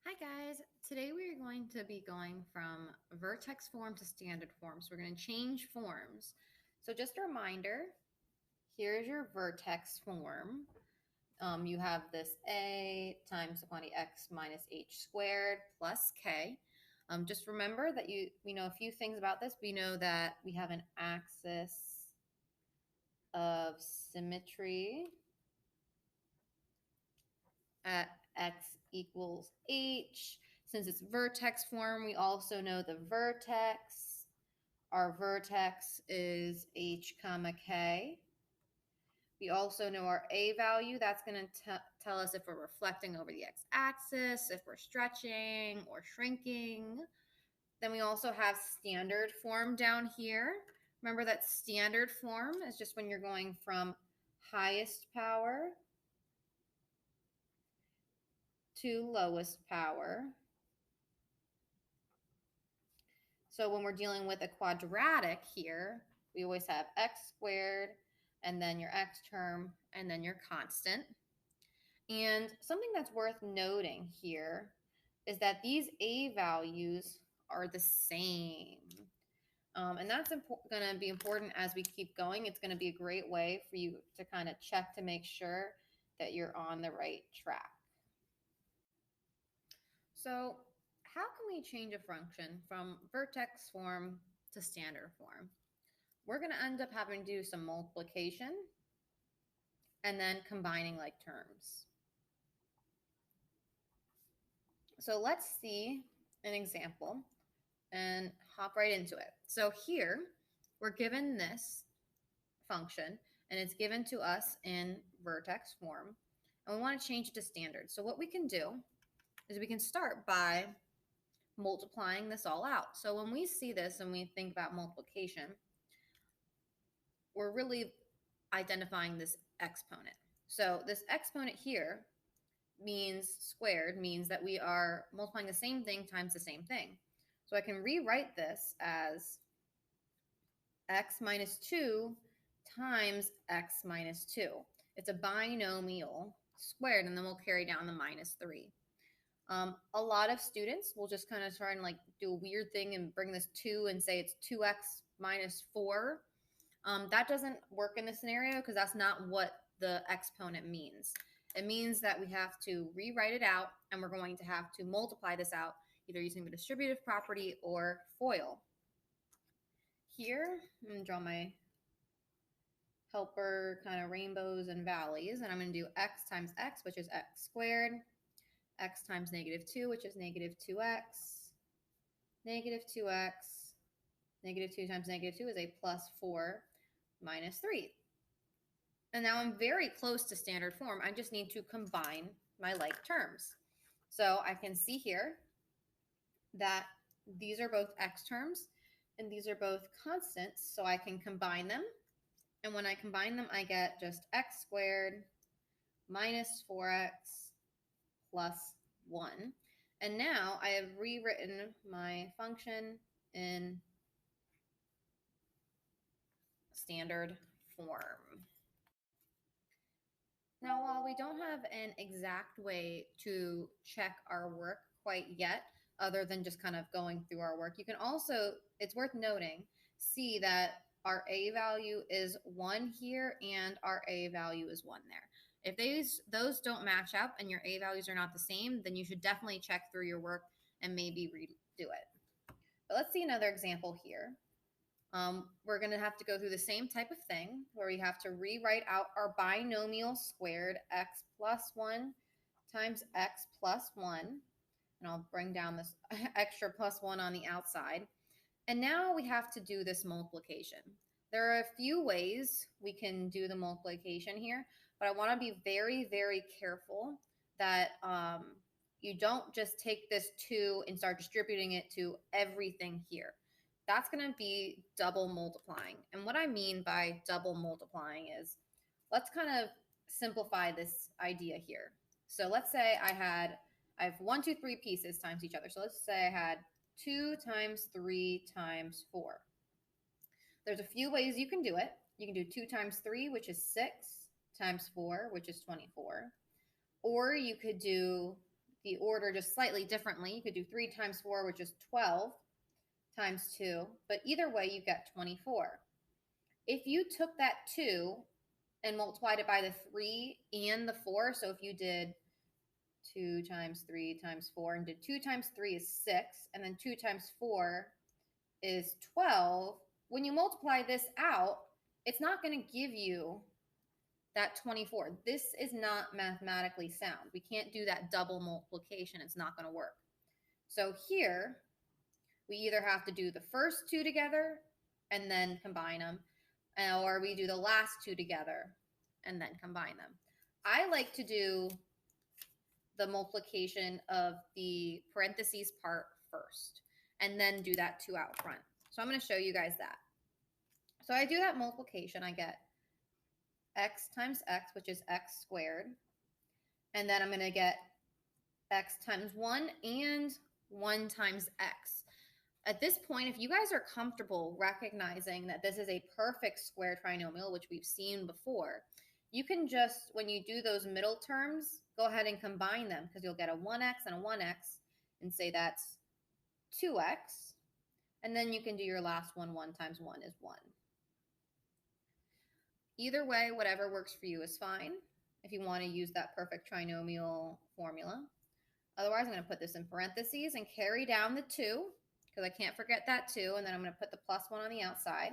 Hi guys, today we are going to be going from vertex form to standard form. So we're going to change forms. So just a reminder, here's your vertex form. You have this a times the quantity x minus h squared plus k. Just remember that we know a few things about this. We know that we have an axis of symmetry at x equals h. Since it's vertex form, we also know the vertex. Our vertex is h comma k. We also know our a value. That's going to tell us if we're reflecting over the x-axis, if we're stretching or shrinking. Then we also have standard form down here. Remember that standard form is just when you're going from highest power to lowest power. So when we're dealing with a quadratic here, we always have x squared, and then your x term, and then your constant. And something that's worth noting here is that these a values are the same. And that's going to be important as we keep going. It's going to be a great way for you to kind of check to make sure that you're on the right track. So how can we change a function from vertex form to standard form? We're going to end up having to do some multiplication and then combining like terms. So let's see an example and hop right into it. So here we're given this function and it's given to us in vertex form and we want to change it to standard. So what we can do is we can start by multiplying this all out. So when we see this and we think about multiplication, we're really identifying this exponent. So this exponent here means squared, means that we are multiplying the same thing times the same thing. So I can rewrite this as x minus 2 times x minus 2. It's a binomial squared, and then we'll carry down the minus 3. A lot of students will just kind of try and like do a weird thing and bring this 2 and say it's 2x minus 4. That doesn't work in this scenario because that's not what the exponent means. It means that we have to rewrite it out and we're going to have to multiply this out either using the distributive property or FOIL. Here, I'm going to draw my helper kind of rainbows and valleys, and I'm going to do x times x, which is x squared, x times negative 2, which is negative 2x, negative 2x, negative 2 times negative 2 is a plus 4 minus 3. And now I'm very close to standard form. I just need to combine my like terms. So I can see here that these are both x terms and these are both constants. So I can combine them. And when I combine them, I get just x squared minus 4x plus 1. And now I have rewritten my function in standard form. Now, while we don't have an exact way to check our work quite yet, other than just kind of going through our work, you can also, it's worth noting, see that our a value is 1 here and our a value is 1 there. If those don't match up and your a values are not the same, then you should definitely check through your work and maybe redo it. But let's see another example here. We're going to have to go through the same type of thing where we have to rewrite out our binomial squared x plus 1 times x plus 1. And I'll bring down this extra plus 1 on the outside. And now we have to do this multiplication. There are a few ways we can do the multiplication here, but I want to be very, very careful that you don't just take this 2 and start distributing it to everything here. That's going to be double multiplying. And what I mean by double multiplying is, let's kind of simplify this idea here. So let's say I have 1, 2, 3 pieces times each other. So let's say I had 2 times 3 times 4. There's a few ways you can do it. You can do 2 times 3, which is 6, times 4, which is 24. Or you could do the order just slightly differently. You could do 3 times 4, which is 12, times 2, but either way you get 24. If you took that 2 and multiplied it by the 3 and the 4, so if you did 2 times 3 times 4 and did 2 times 3 is 6, and then 2 times 4 is 12, when you multiply this out, it's not going to give you that 24. This is not mathematically sound. We can't do that double multiplication. It's not going to work. So here, we either have to do the first two together and then combine them, or we do the last two together and then combine them. I like to do the multiplication of the parentheses part first and then do that 2 out front. So I'm going to show you guys that. So I do that multiplication. I get x times x, which is x squared. And then I'm going to get x times 1 and 1 times x. At this point, if you guys are comfortable recognizing that this is a perfect square trinomial, which we've seen before, you can just, when you do those middle terms, go ahead and combine them, because you'll get a 1x and a 1x and say that's 2x. And then you can do your last one. 1 times 1 is 1. Either way, whatever works for you is fine if you want to use that perfect trinomial formula. Otherwise, I'm going to put this in parentheses and carry down the 2, because I can't forget that 2, and then I'm going to put the plus 1 on the outside.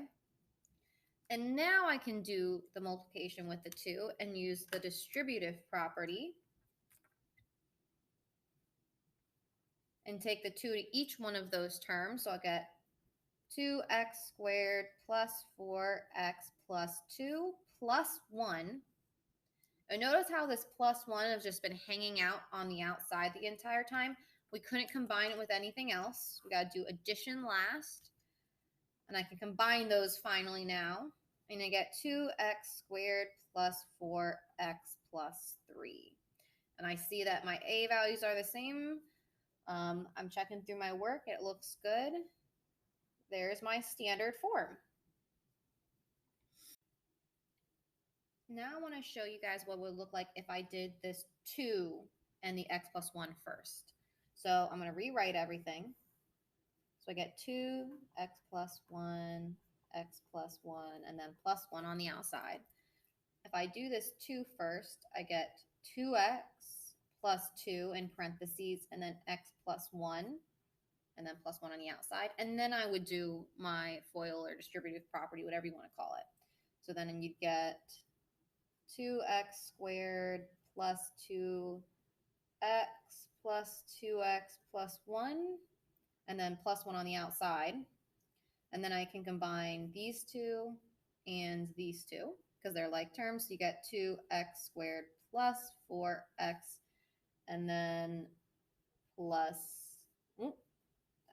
And now I can do the multiplication with the 2 and use the distributive property and take the 2 to each one of those terms. So I'll get 2x squared plus 4x plus 2 plus 1. And notice how this plus 1 has just been hanging out on the outside the entire time. We couldn't combine it with anything else. We got to do addition last. And I can combine those finally now. And I get 2x squared plus 4x plus 3. And I see that my a values are the same. I'm checking through my work. It looks good. There's my standard form. Now I want to show you guys what it would look like if I did this 2 and the x plus 1 first. So I'm going to rewrite everything. So I get 2x plus 1, x plus 1, and then plus 1 on the outside. If I do this 2 first, I get 2x plus 2 in parentheses, and then x plus 1, and then plus 1 on the outside. And then I would do my FOIL or distributive property, whatever you want to call it. So then you'd get 2x squared plus 2x plus 2x plus 1, and then plus 1 on the outside. And then I can combine these two and these two, because they're like terms. So you get 2x squared plus 4x, and then plus,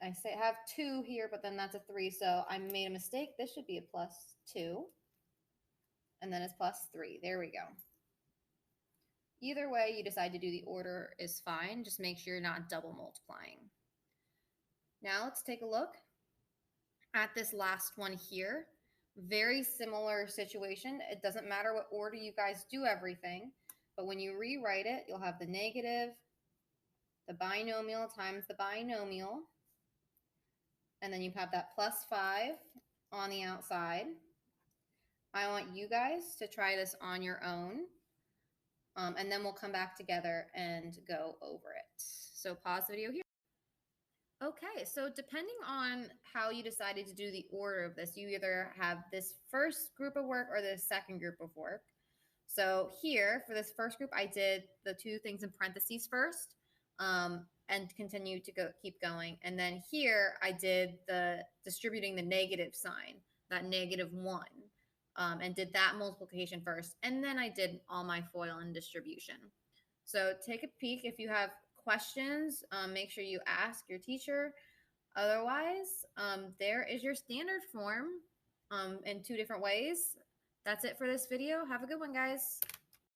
I say I have 2 here, but then that's a 3, so I made a mistake. This should be a plus 2, and then it's plus 3. There we go. Either way you decide to do the order is fine. Just make sure you're not double multiplying. Now let's take a look at this last one here. Very similar situation. It doesn't matter what order you guys do everything, but when you rewrite it, you'll have the negative, the binomial times the binomial, and then you have that plus 5 on the outside. I want you guys to try this on your own, and then we'll come back together and go over it. So pause the video here. Okay, so depending on how you decided to do the order of this, you either have this first group of work or the second group of work. So here, for this first group, I did the 2 things in parentheses first, and continue to keep going. And then here, I did the distributing the negative sign, that -1, and did that multiplication first. And then I did all my FOIL and distribution. So take a peek. If you have questions, make sure you ask your teacher. Otherwise, there is your standard form in 2 different ways. That's it for this video. Have a good one, guys.